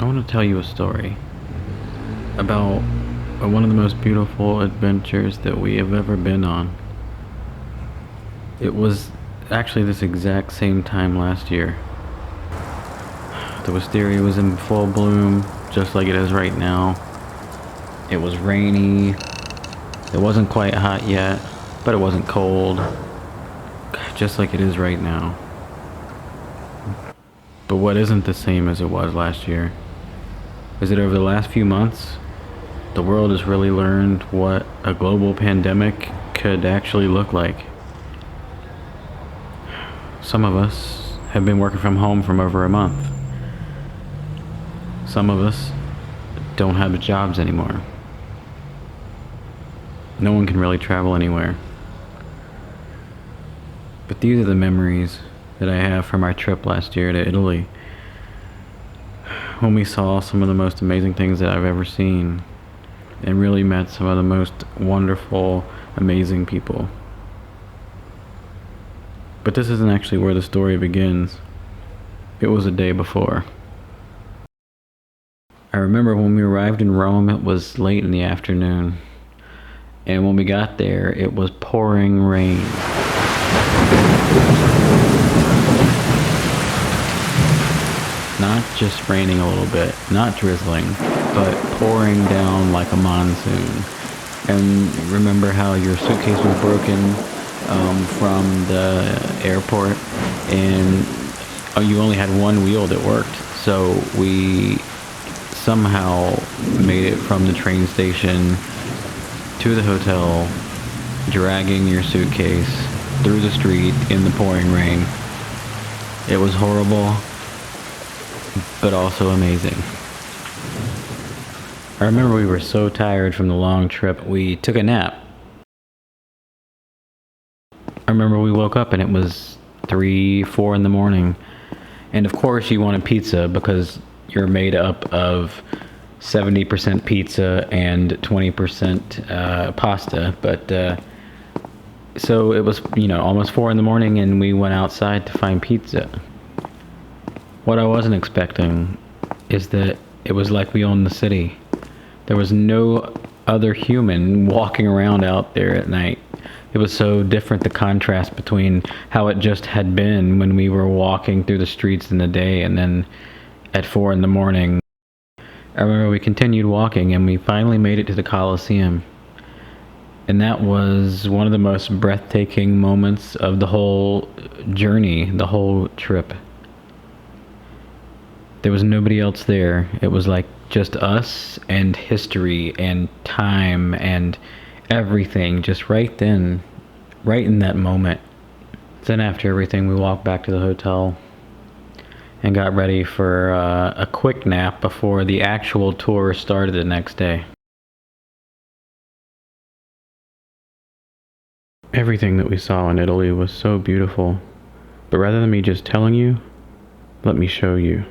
I want to tell you a story about one of the most beautiful adventures that we have ever been on. It was actually this exact same time last year. The wisteria was in full bloom, just like it is right now. It was rainy. It wasn't quite hot yet, but it wasn't cold, just like it is right now. But what isn't the same as it was last year is that over the last few months, the world has really learned what a global pandemic could actually look like. Some of us have been working from home for over a month. Some of us don't have jobs anymore. No one can really travel anywhere. But these are the memories that I have from our trip last year to Italy, when we saw some of the most amazing things that I've ever seen and really met some of the most wonderful, amazing people. But this isn't actually where the story begins. It was a day before. I remember when we arrived in Rome, it was late in the afternoon. And when we got there, it was pouring rain. Not just raining a little bit, not drizzling, but pouring down like a monsoon. And remember how your suitcase was broken from the airport, and you only had one wheel that worked. So we somehow made it from the train station to the hotel, dragging your suitcase through the street in the pouring rain. It was horrible, but also amazing. I remember we were so tired from the long trip, we took a nap. I remember we woke up and it was 3, 4 in the morning. And of course you wanted pizza because you're made up of 70% pizza and 20% pasta. But so it was, almost 4 in the morning and we went outside to find pizza. What I wasn't expecting is that it was like we owned the city. There was no other human walking around out there at night. It was so different, the contrast between how it just had been when we were walking through the streets in the day, and then at 4 in the morning. I remember we continued walking and we finally made it to the Colosseum. And that was one of the most breathtaking moments of the whole journey, the whole trip. There was nobody else there. It was like just us and history and time and everything, just right then, right in that moment. Then after everything, we walked back to the hotel and got ready for a quick nap before the actual tour started the next day. Everything that we saw in Italy was so beautiful, but rather than me just telling you, let me show you.